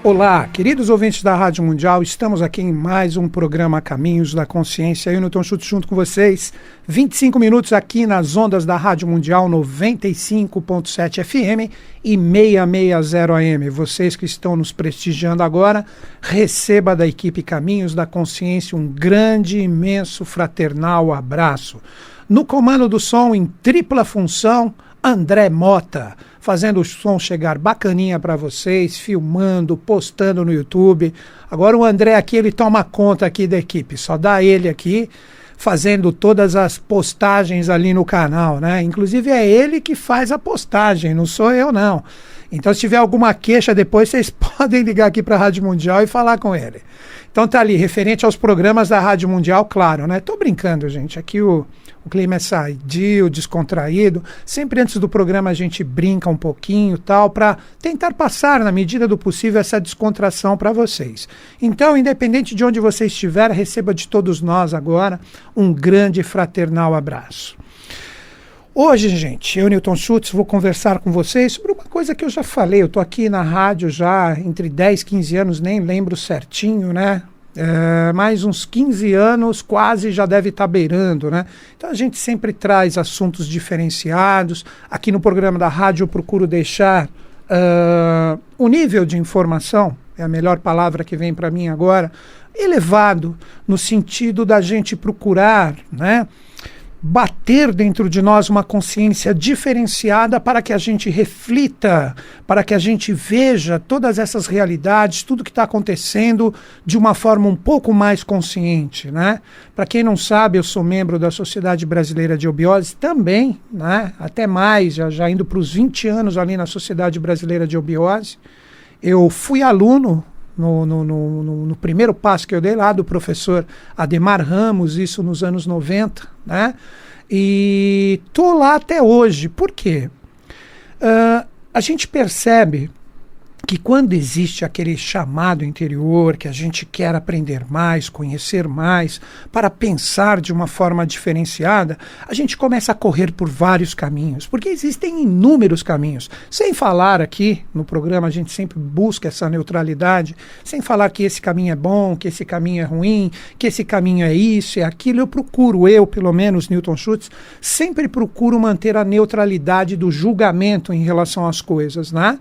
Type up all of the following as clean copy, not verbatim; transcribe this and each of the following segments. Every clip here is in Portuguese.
Olá, queridos ouvintes da Rádio Mundial, estamos aqui em mais um programa Caminhos da Consciência. Eu, Newton Schultz, junto com vocês, 25 minutos aqui nas ondas da Rádio Mundial 95.7 FM e 660 AM. Vocês que estão nos prestigiando agora, receba da equipe Caminhos da Consciência um grande, imenso, fraternal abraço. No comando do som, em tripla função, André Mota, fazendo o som chegar bacaninha para vocês, filmando, postando no YouTube. Agora o André aqui, ele toma conta aqui da equipe, só dá ele aqui, fazendo todas as postagens ali no canal, né? Inclusive é ele que faz a postagem, não sou eu não. Então se tiver alguma queixa depois, vocês podem ligar aqui para a Rádio Mundial e falar com ele. Então tá ali, referente aos programas da Rádio Mundial, claro, né? Tô brincando, gente, aqui o clima é sadio, descontraído. Sempre antes do programa a gente brinca um pouquinho, tal, para tentar passar, na medida do possível, essa descontração para vocês. Então, independente de onde você estiver, receba de todos nós agora um grande fraternal abraço. Hoje, gente, eu, Newton Schultz, vou conversar com vocês sobre uma coisa que eu já falei. Eu estou aqui na rádio já entre 10 e 15 anos, nem lembro certinho, né? Mais uns 15 anos quase já deve estar beirando, né? Então a gente sempre traz assuntos diferenciados. Aqui no programa da rádio eu procuro deixar o nível de informação, é a melhor palavra que vem para mim agora, elevado, no sentido da gente procurar, né, bater dentro de nós uma consciência diferenciada para que a gente reflita, para que a gente veja todas essas realidades, tudo que está acontecendo de uma forma um pouco mais consciente, né? Para quem não sabe, eu sou membro da Sociedade Brasileira de Obiose também, né? Até mais, já indo para os 20 anos ali na Sociedade Brasileira de Obiose. Eu fui aluno no primeiro passo que eu dei lá do professor Ademar Ramos, isso nos anos 90, né? E tô lá até hoje. Por quê? A gente percebe que quando existe aquele chamado interior, que a gente quer aprender mais, conhecer mais, para pensar de uma forma diferenciada, a gente começa a correr por vários caminhos, porque existem inúmeros caminhos. Sem falar aqui, no programa a gente sempre busca essa neutralidade, sem falar que esse caminho é bom, que esse caminho é ruim, que esse caminho é isso, é aquilo. Eu, pelo menos, Newton Schultz, sempre procuro manter a neutralidade do julgamento em relação às coisas, né?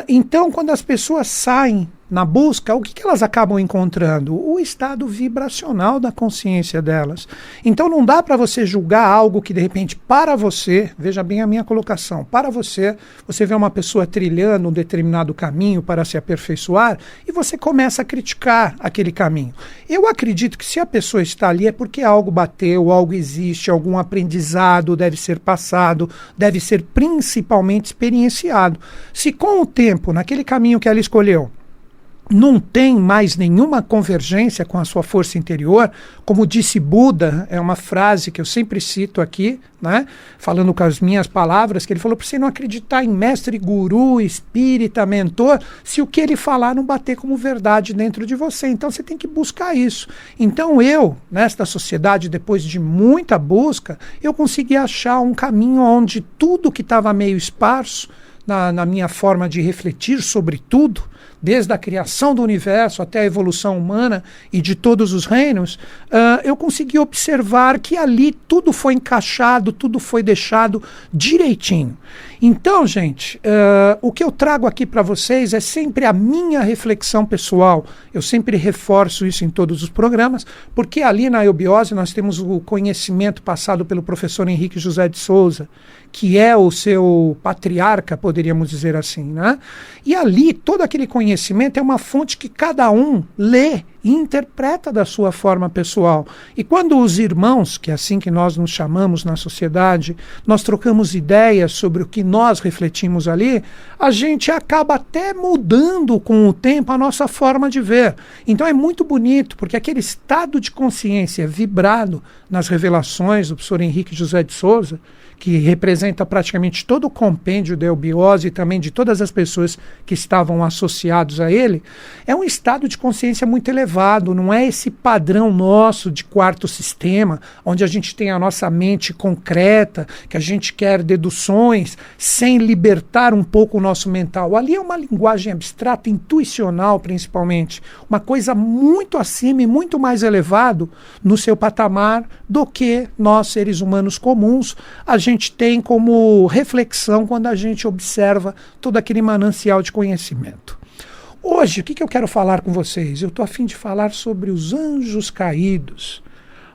Então, quando as pessoas saem na busca, o que elas acabam encontrando? O estado vibracional da consciência delas. Então não dá para você julgar algo que de repente para você, veja bem a minha colocação, para você vê uma pessoa trilhando um determinado caminho para se aperfeiçoar e você começa a criticar aquele caminho. Eu acredito que se a pessoa está ali é porque algo bateu, algo existe, algum aprendizado deve ser passado, deve ser principalmente experienciado. Se com o tempo, naquele caminho que ela escolheu, não tem mais nenhuma convergência com a sua força interior, como disse Buda, é uma frase que eu sempre cito aqui, né, falando com as minhas palavras, que ele falou para você não acreditar em mestre, guru, espírita, mentor, se o que ele falar não bater como verdade dentro de você. Então você tem que buscar isso. Então eu, nesta sociedade, depois de muita busca, eu consegui achar um caminho onde tudo que estava meio esparso, na minha forma de refletir sobre tudo, desde a criação do universo até a evolução humana e de todos os reinos, eu consegui observar que ali tudo foi encaixado, tudo foi deixado direitinho. Então, gente, o que eu trago aqui para vocês é sempre a minha reflexão pessoal. Eu sempre reforço isso em todos os programas, porque ali na eubiose nós temos o conhecimento passado pelo professor Henrique José de Souza, que é o seu patriarca, poderíamos dizer assim, né? E ali todo aquele conhecimento é uma fonte que cada um lê e interpreta da sua forma pessoal. E quando os irmãos, que é assim que nós nos chamamos na sociedade, nós trocamos ideias sobre o que nós refletimos ali, a gente acaba até mudando com o tempo a nossa forma de ver. Então é muito bonito, porque aquele estado de consciência vibrado nas revelações do professor Henrique José de Souza, que representa praticamente todo o compêndio da eubiose, religiosa e também de todas as pessoas que estavam associados a ele, é um estado de consciência muito elevado, não é esse padrão nosso de quarto sistema, onde a gente tem a nossa mente concreta, que a gente quer deduções, sem libertar um pouco o nosso mental. Ali é uma linguagem abstrata, intuicional principalmente, uma coisa muito acima e muito mais elevado no seu patamar do que nós, seres humanos comuns, a gente tem como reflexão quando a gente observa todo aquele manancial de conhecimento. Hoje, o que eu quero falar com vocês? Eu estou a fim de falar sobre os anjos caídos.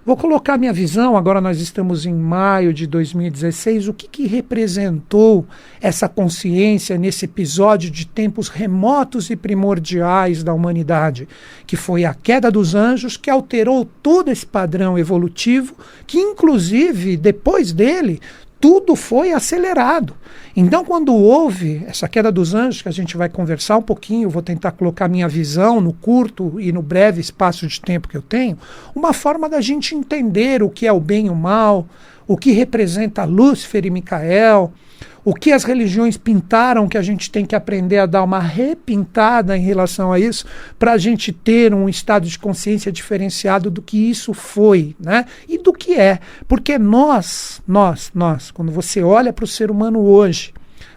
Vou colocar minha visão, agora nós estamos em maio de 2016, o que representou essa consciência nesse episódio de tempos remotos e primordiais da humanidade, que foi a queda dos anjos, que alterou todo esse padrão evolutivo, que inclusive, depois dele, tudo foi acelerado. Então, quando houve essa queda dos anjos, que a gente vai conversar um pouquinho, eu vou tentar colocar minha visão no curto e no breve espaço de tempo que eu tenho, uma forma da gente entender o que é o bem e o mal, o que representa Lúcifer e Micael, o que as religiões pintaram, que a gente tem que aprender a dar uma repintada em relação a isso, para a gente ter um estado de consciência diferenciado do que isso foi, né? E do que é. Porque nós, quando você olha para o ser humano hoje,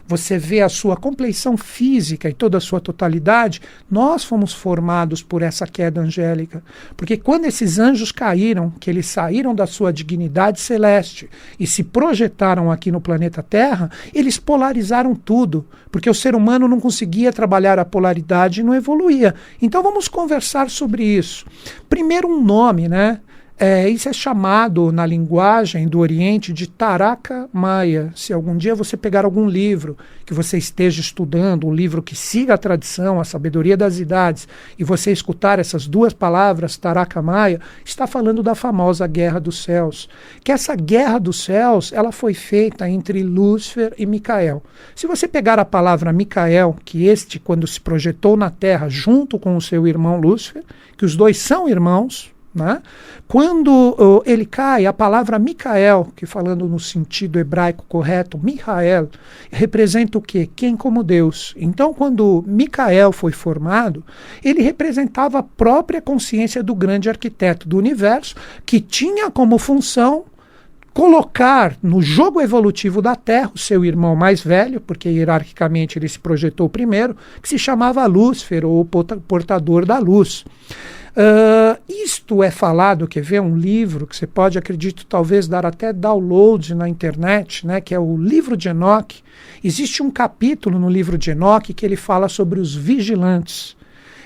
você vê a sua compleição física e toda a sua totalidade, nós fomos formados por essa queda angélica. Porque quando esses anjos caíram, que eles saíram da sua dignidade celeste e se projetaram aqui no planeta Terra, eles polarizaram tudo, porque o ser humano não conseguia trabalhar a polaridade e não evoluía. Então vamos conversar sobre isso. Primeiro um nome, né? Isso é chamado na linguagem do Oriente de Taraka Maya. Se algum dia você pegar algum livro que você esteja estudando, um livro que siga a tradição, a sabedoria das idades, e você escutar essas duas palavras, Taraka Maya, está falando da famosa Guerra dos Céus. Que essa Guerra dos Céus, ela foi feita entre Lúcifer e Micael. Se você pegar a palavra Micael, que quando se projetou na Terra junto com o seu irmão Lúcifer, que os dois são irmãos, né? Quando ele cai, a palavra Micael, que falando no sentido hebraico correto, Michael, representa o quê? Quem como Deus. Então, quando Micael foi formado, ele representava a própria consciência do grande arquiteto do universo, que tinha como função colocar no jogo evolutivo da Terra o seu irmão mais velho, porque hierarquicamente ele se projetou primeiro, que se chamava Lúcifer, ou portador da luz. Isto é falado, quer ver, um livro que você pode, acredito, talvez dar até download na internet, né, que é o livro de Enoque. Existe um capítulo no livro de Enoque que ele fala sobre os vigilantes.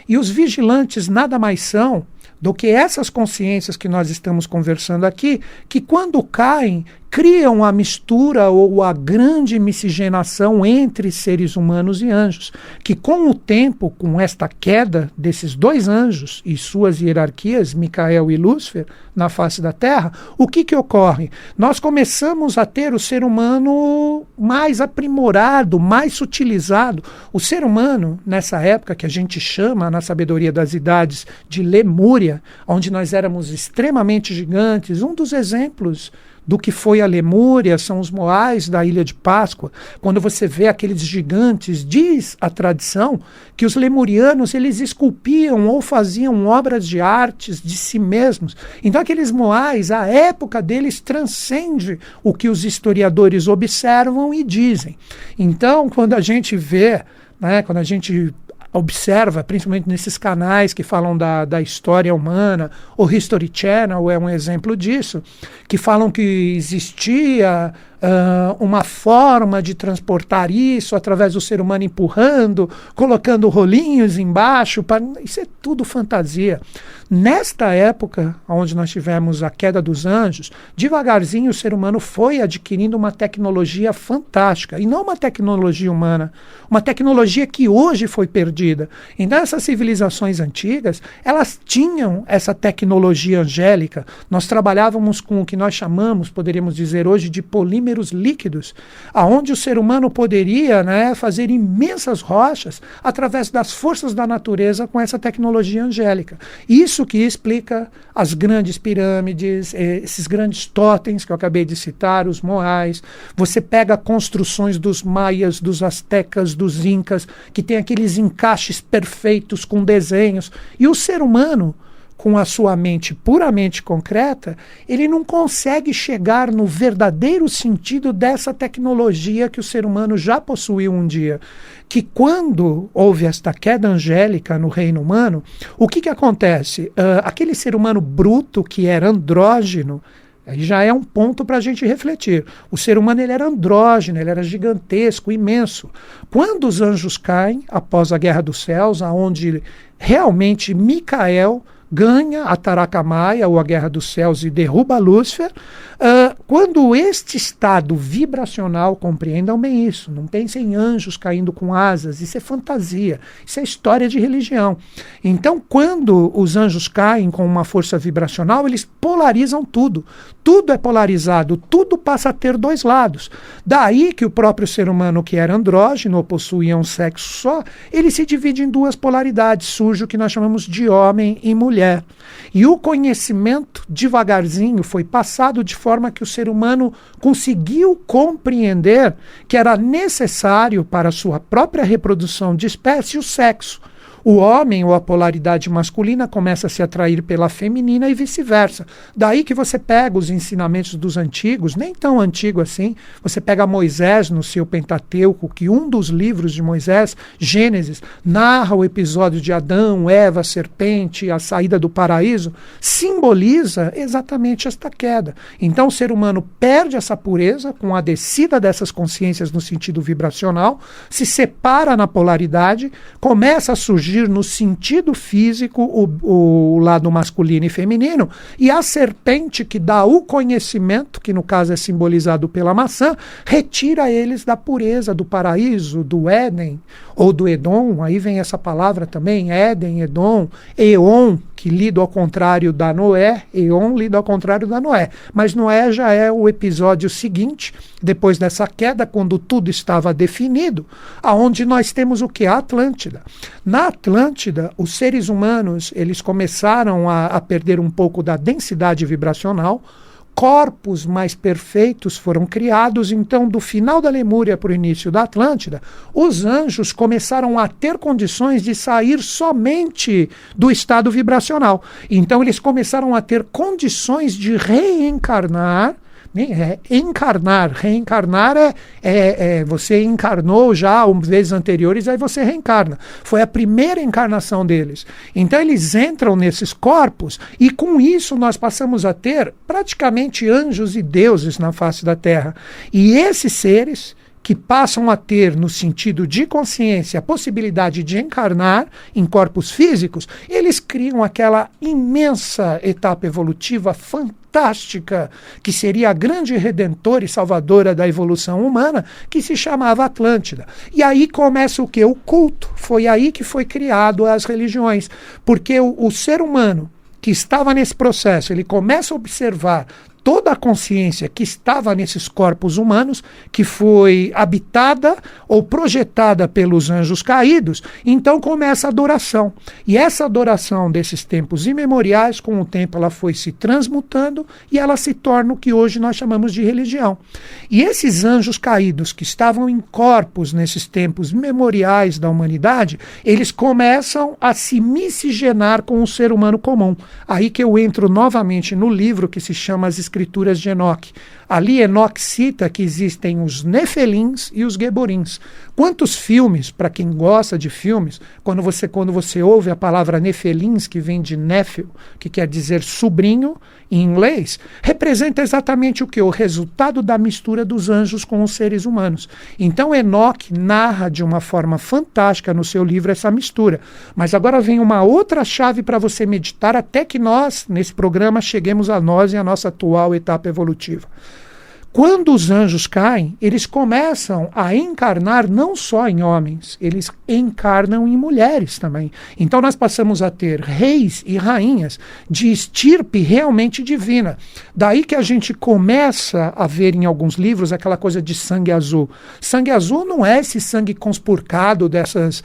E os vigilantes nada mais são do que essas consciências que nós estamos conversando aqui, que quando caem, criam a mistura ou a grande miscigenação entre seres humanos e anjos, que com o tempo, com esta queda desses dois anjos e suas hierarquias, Micael e Lúcifer, na face da Terra, o que ocorre? Nós começamos a ter o ser humano mais aprimorado, mais sutilizado. O ser humano, nessa época que a gente chama, na sabedoria das idades, de Lemúria, onde nós éramos extremamente gigantes, um dos exemplos do que foi a Lemúria são os Moais da Ilha de Páscoa. Quando você vê aqueles gigantes, diz a tradição que os lemurianos eles esculpiam ou faziam obras de artes de si mesmos. Então aqueles Moais, a época deles transcende o que os historiadores observam e dizem. Então quando a gente vê, né, quando a gente observa, principalmente nesses canais que falam da história humana, o History Channel é um exemplo disso, que falam que existia uma forma de transportar isso através do ser humano empurrando, colocando rolinhos embaixo. Isso é tudo fantasia. Nesta época, onde nós tivemos a queda dos anjos, devagarzinho o ser humano foi adquirindo uma tecnologia fantástica, e não uma tecnologia humana, uma tecnologia que hoje foi perdida. Então essas civilizações antigas, elas tinham essa tecnologia angélica. Nós trabalhávamos com o que nós chamamos, poderíamos dizer hoje, de polímero polímeros líquidos, aonde o ser humano poderia, né, fazer imensas rochas através das forças da natureza com essa tecnologia angélica. Isso que explica as grandes pirâmides, esses grandes totens que eu acabei de citar, os moais. Você pega construções dos maias, dos astecas, dos incas, que tem aqueles encaixes perfeitos com desenhos. E o ser humano, com a sua mente puramente concreta, ele não consegue chegar no verdadeiro sentido dessa tecnologia que o ser humano já possuiu um dia. Que quando houve esta queda angélica no reino humano, o que acontece? Aquele ser humano bruto que era andrógeno, aí já é um ponto para a gente refletir. O ser humano ele era andrógeno, ele era gigantesco, imenso. Quando os anjos caem, após a Guerra dos Céus, aonde realmente Micael ganha a Taraka-Maia, ou a Guerra dos Céus, e derruba Lúcifer, quando este estado vibracional, compreendam bem isso, não pensem em anjos caindo com asas, isso é fantasia, isso é história de religião. Então, quando os anjos caem com uma força vibracional, eles polarizam tudo. Tudo é polarizado, tudo passa a ter dois lados. Daí que o próprio ser humano, que era andrógeno, ou possuía um sexo só, ele se divide em duas polaridades, surge o que nós chamamos de homem e mulher. E o conhecimento, devagarzinho, foi passado de forma que o ser humano conseguiu compreender que era necessário para a sua própria reprodução de espécie o sexo. O homem, ou a polaridade masculina, começa a se atrair pela feminina e vice-versa. Daí que você pega os ensinamentos dos antigos, nem tão antigo assim, você pega Moisés no seu Pentateuco, que um dos livros de Moisés, Gênesis, narra o episódio de Adão, Eva, serpente, a saída do paraíso, simboliza exatamente esta queda. Então o ser humano perde essa pureza com a descida dessas consciências no sentido vibracional, se separa na polaridade, começa a surgir no sentido físico o lado masculino e feminino, e a serpente que dá o conhecimento, que no caso é simbolizado pela maçã, retira eles da pureza, do paraíso, do Éden, ou do Edom, aí vem essa palavra também, Éden, Edom, Eon, que lido ao contrário da Noé, Eon lido ao contrário da Noé. Mas Noé já é o episódio seguinte, depois dessa queda, quando tudo estava definido, aonde nós temos o que? A Atlântida. Na Atlântida, os seres humanos eles começaram a perder um pouco da densidade vibracional, corpos mais perfeitos foram criados, então do final da Lemúria para o início da Atlântida, os anjos começaram a ter condições de sair somente do estado vibracional. Então eles começaram a ter condições de reencarnar. Reencarnar você encarnou já vezes anteriores, aí você reencarna. Foi a primeira encarnação deles. Então eles entram nesses corpos e com isso nós passamos a ter praticamente anjos e deuses na face da Terra. E esses seres que passam a ter, no sentido de consciência, a possibilidade de encarnar em corpos físicos, eles criam aquela imensa etapa evolutiva fantástica, que seria a grande redentora e salvadora da evolução humana, que se chamava Atlântida. E aí começa o quê? O culto. Foi aí que foi criado as religiões. Porque o ser humano que estava nesse processo, ele começa a observar toda a consciência que estava nesses corpos humanos, que foi habitada ou projetada pelos anjos caídos, então começa a adoração. E essa adoração desses tempos imemoriais, com o tempo ela foi se transmutando e ela se torna o que hoje nós chamamos de religião. E esses anjos caídos que estavam em corpos nesses tempos memoriais da humanidade, eles começam a se miscigenar com o ser humano comum. Aí que eu entro novamente no livro que se chama As Escrituras de Enoque. Ali Enoque cita que existem os Nefelins e os Geborins. Quantos filmes, para quem gosta de filmes, quando você ouve a palavra Nefelins, que vem de Néfel, que quer dizer sobrinho em inglês, representa exatamente o que? O resultado da mistura dos anjos com os seres humanos. Então Enoque narra de uma forma fantástica no seu livro essa mistura. Mas agora vem uma outra chave para você meditar até que nós, nesse programa, cheguemos a nós e a nossa atual etapa evolutiva. Quando os anjos caem, eles começam a encarnar não só em homens, eles encarnam em mulheres também. Então nós passamos a ter reis e rainhas de estirpe realmente divina. Daí que a gente começa a ver em alguns livros aquela coisa de sangue azul. Sangue azul não é esse sangue conspurcado dessas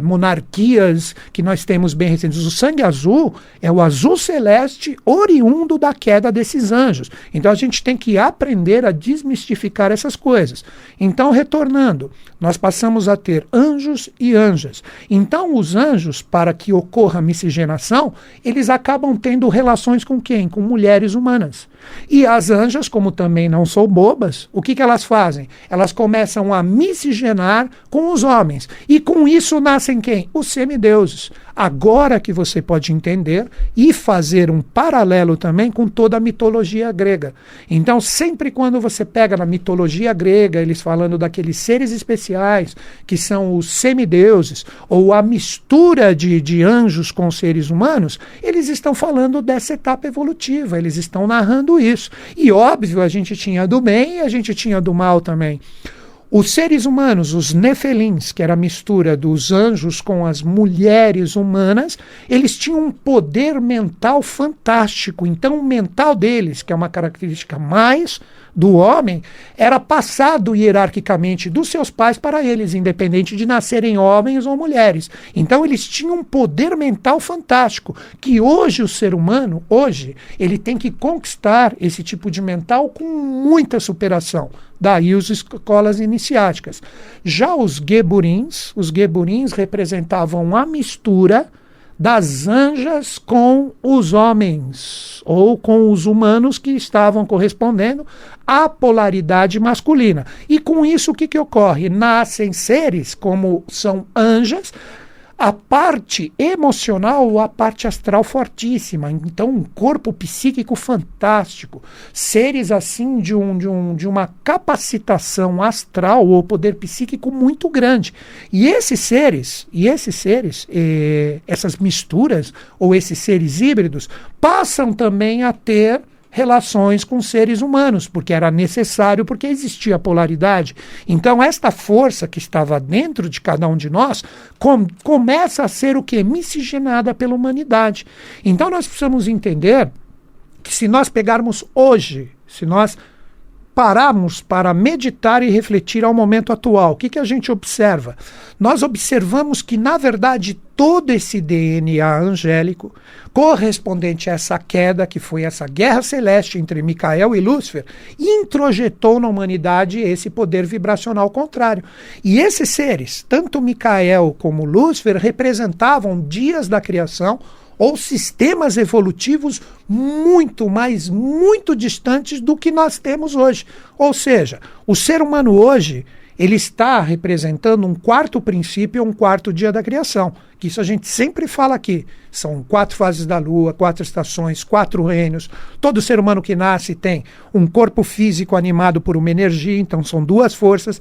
monarquias que nós temos bem recentes. O sangue azul é o azul celeste oriundo da queda desses anjos. Então a gente tem que aprender a desmistificar essas coisas. Então, retornando, nós passamos a ter anjos e anjas. Então, os anjos, para que ocorra a miscigenação, eles acabam tendo relações com quem? Com mulheres humanas. E as anjas, como também não são bobas, o que elas fazem? Elas começam a miscigenar com os homens. E com isso nascem quem? Os semideuses. Agora que você pode entender e fazer um paralelo também com toda a mitologia grega. Então, sempre quando você pega na mitologia grega, eles falando daqueles seres especiais, que são os semideuses, ou a mistura de anjos com seres humanos, eles estão falando dessa etapa evolutiva, eles estão narrando isso. E óbvio, a gente tinha do bem e a gente tinha do mal também. Os seres humanos, os nefelins, que era a mistura dos anjos com as mulheres humanas, eles tinham um poder mental fantástico. Então, o mental deles, que é uma característica mais do homem, era passado hierarquicamente dos seus pais para eles, independente de nascerem homens ou mulheres. Então, eles tinham um poder mental fantástico, que hoje o ser humano, ele tem que conquistar esse tipo de mental com muita superação. Daí as escolas iniciáticas. Já os geburins representavam a mistura das anjas com os homens, ou com os humanos que estavam correspondendo à polaridade masculina. E com isso o que ocorre? Nascem seres como são anjas, a parte emocional, a parte astral fortíssima. Então, um corpo psíquico fantástico. Seres assim de uma capacitação astral ou poder psíquico muito grande. E esses seres, essas misturas, ou esses seres híbridos, passam também a ter relações com seres humanos, porque era necessário, porque existia polaridade. Então, esta força que estava dentro de cada um de nós começa a ser o quê? Miscigenada pela humanidade. Então, nós precisamos entender que se nós pegarmos hoje, se nós pararmos para meditar e refletir ao momento atual, o que a gente observa? Nós observamos que, na verdade, todo esse DNA angélico, correspondente a essa queda, que foi essa guerra celeste entre Micael e Lúcifer, introjetou na humanidade esse poder vibracional contrário. E esses seres, tanto Micael como Lúcifer, representavam dias da criação, ou sistemas evolutivos muito, mas muito distantes do que nós temos hoje. Ou seja, o ser humano hoje, ele está representando um quarto princípio, um quarto dia da criação. Que isso a gente sempre fala aqui. São 4 fases da Lua, 4 estações, 4 reinos. Todo ser humano que nasce tem um corpo físico animado por uma energia, então são 2 forças,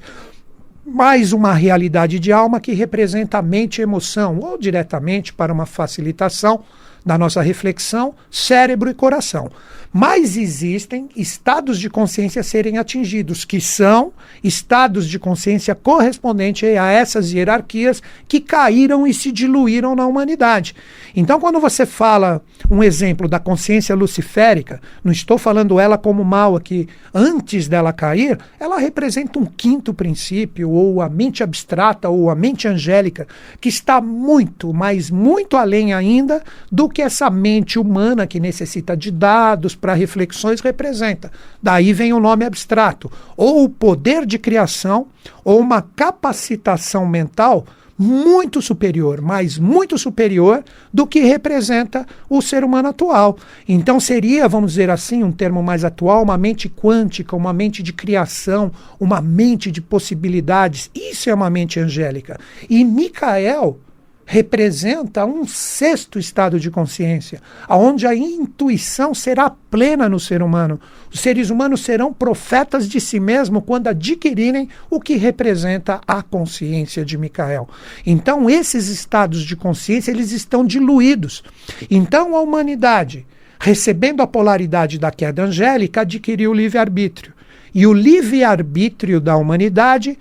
mais uma realidade de alma que representa a mente e emoção, ou diretamente para uma facilitação da nossa reflexão, cérebro e coração. Mas existem estados de consciência a serem atingidos, que são estados de consciência correspondentes a essas hierarquias que caíram e se diluíram na humanidade. Então, quando você fala um exemplo da consciência luciférica, não estou falando ela como mal aqui, antes dela cair, ela representa um quinto princípio, ou a mente abstrata, ou a mente angélica, que está muito, mas muito além ainda do que essa mente humana que necessita de dados para reflexões representa. Daí vem o nome abstrato, ou o poder de criação, ou uma capacitação mental muito superior, mas muito superior do que representa o ser humano atual. Então seria, vamos dizer assim, um termo mais atual, uma mente quântica, uma mente de criação, uma mente de possibilidades. Isso é uma mente angélica. E Micael representa um 6º estado de consciência, onde a intuição será plena no ser humano. Os seres humanos serão profetas de si mesmos quando adquirirem o que representa a consciência de Micael. Então, esses estados de consciência, eles estão diluídos. Então, a humanidade recebendo a polaridade da queda angélica, adquiriu o livre-arbítrio. E o livre-arbítrio da humanidade,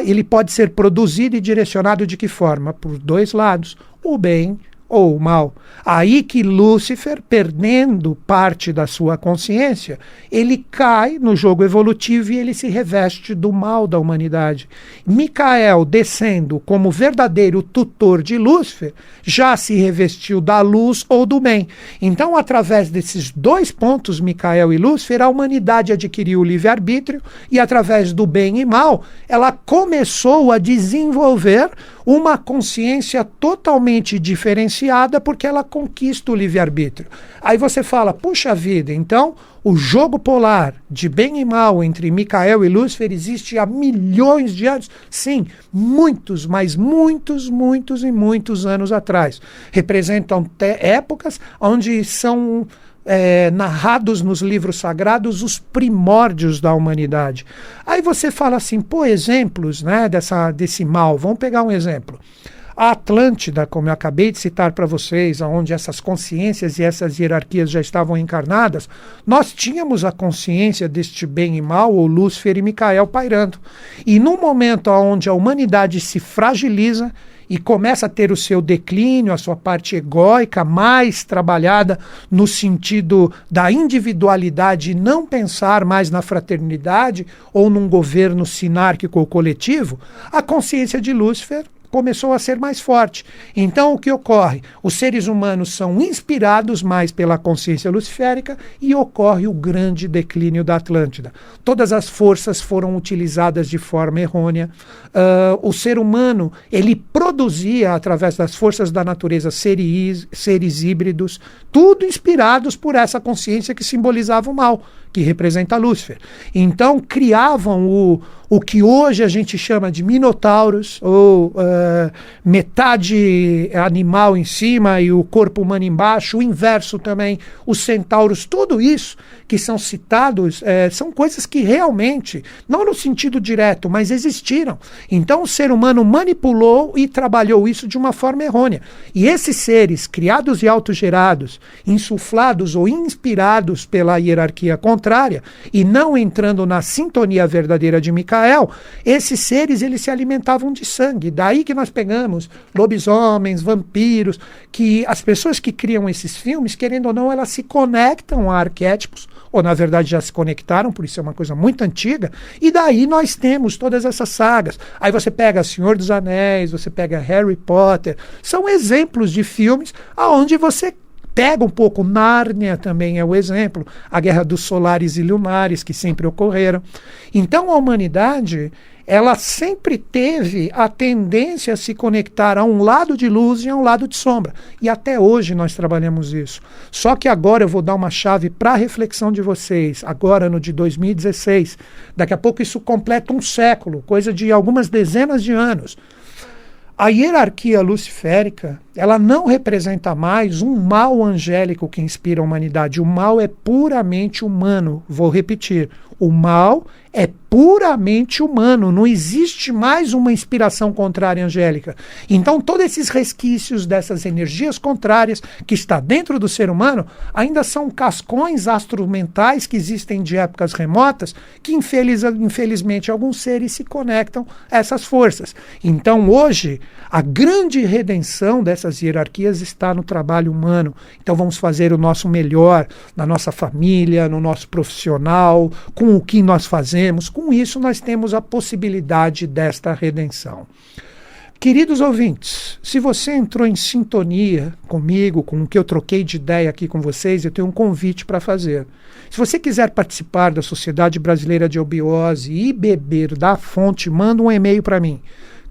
ele pode ser produzido e direcionado de que forma? Por dois lados, o bem ou o mal. Aí que Lúcifer, perdendo parte da sua consciência, ele cai no jogo evolutivo e ele se reveste do mal da humanidade. Micael, descendo como verdadeiro tutor de Lúcifer, já se revestiu da luz ou do bem. Então, através desses dois pontos, Micael e Lúcifer, a humanidade adquiriu o livre-arbítrio e, através do bem e mal, ela começou a desenvolver uma consciência totalmente diferenciada, porque ela conquista o livre-arbítrio. Aí você fala, puxa vida, então o jogo polar de bem e mal entre Micael e Lúcifer existe há milhões de anos? Sim, muitos, mas muitos, muitos e muitos anos atrás. Representam épocas onde são narrados nos livros sagrados os primórdios da humanidade. Aí você fala assim, pô, exemplos, né, desse mal. Vamos pegar um exemplo. A Atlântida, como eu acabei de citar para vocês, onde essas consciências e essas hierarquias já estavam encarnadas, nós tínhamos a consciência deste bem e mal, ou Lúcifer e Micael pairando. E no momento onde a humanidade se fragiliza e começa a ter o seu declínio, a sua parte egóica mais trabalhada no sentido da individualidade e não pensar mais na fraternidade ou num governo sinárquico ou coletivo, a consciência de Lúcifer começou a ser mais forte. Então, o que ocorre? Os seres humanos são inspirados mais pela consciência luciférica e ocorre o grande declínio da Atlântida. Todas as forças foram utilizadas de forma errônea. O ser humano, ele produzia, através das forças da natureza, seres híbridos, tudo inspirados por essa consciência que simbolizava o mal, que representa Lúcifer. Então, criavam o que hoje a gente chama de minotauros, ou metade animal em cima e o corpo humano embaixo, o inverso também, os centauros, tudo isso que são citados são coisas que realmente, não no sentido direto, mas existiram. Então o ser humano manipulou e trabalhou isso de uma forma errônea. E esses seres, criados e autogerados, insuflados ou inspirados pela hierarquia contrária, e não entrando na sintonia verdadeira de Micael, esses seres eles se alimentavam de sangue. Daí que nós pegamos lobisomens, vampiros, que as pessoas que criam esses filmes, querendo ou não, elas se conectam a arquétipos, ou na verdade já se conectaram, por isso é uma coisa muito antiga, e daí nós temos todas essas sagas. Aí você pega Senhor dos Anéis, você pega Harry Potter, são exemplos de filmes aonde você pega um pouco, Nárnia também é o exemplo, a Guerra dos Solares e Lunares, que sempre ocorreram. Então a humanidade, ela sempre teve a tendência a se conectar a um lado de luz e a um lado de sombra. E até hoje nós trabalhamos isso. Só que agora eu vou dar uma chave para a reflexão de vocês, agora no de 2016. Daqui a pouco isso completa um século, coisa de algumas dezenas de anos. A hierarquia luciférica, ela não representa mais um mal angélico que inspira a humanidade. O mal é puramente humano. Vou repetir. O mal é puramente humano, não existe mais uma inspiração contrária angélica. Então, todos esses resquícios dessas energias contrárias que está dentro do ser humano ainda são cascões astromentais que existem de épocas remotas que, infelizmente, alguns seres se conectam a essas forças. Então, hoje, a grande redenção dessas hierarquias está no trabalho humano. Então, vamos fazer o nosso melhor na nossa família, no nosso profissional, com o que nós fazemos. Com isso, nós temos a possibilidade desta redenção. Queridos ouvintes, se você entrou em sintonia comigo, com o que eu troquei de ideia aqui com vocês, eu tenho um convite para fazer. Se você quiser participar da Sociedade Brasileira de Obiose e beber da fonte, manda um e-mail para mim,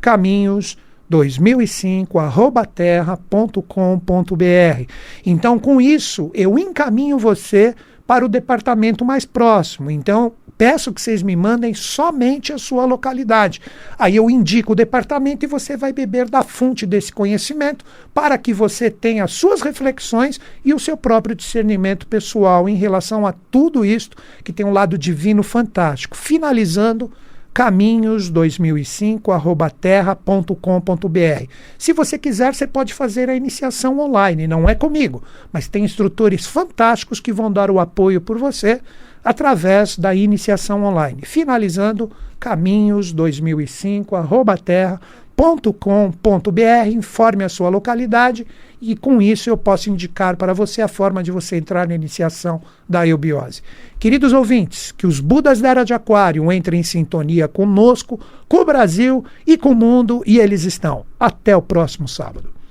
caminhos2005@terra.com.br. Então, com isso, eu encaminho você para o departamento mais próximo. Então, peço que vocês me mandem somente a sua localidade. Aí eu indico o departamento e você vai beber da fonte desse conhecimento para que você tenha as suas reflexões e o seu próprio discernimento pessoal em relação a tudo isto que tem um lado divino fantástico. Finalizando, caminhos2005@terra.com.br. Se você quiser, você pode fazer a iniciação online, não é comigo, mas tem instrutores fantásticos que vão dar o apoio por você através da iniciação online. Finalizando, caminhos2005@terra.com.br, informe a sua localidade e com isso eu posso indicar para você a forma de você entrar na iniciação da eubiose. Queridos ouvintes, que os Budas da Era de Aquário entrem em sintonia conosco, com o Brasil e com o mundo, e eles estão. Até o próximo sábado.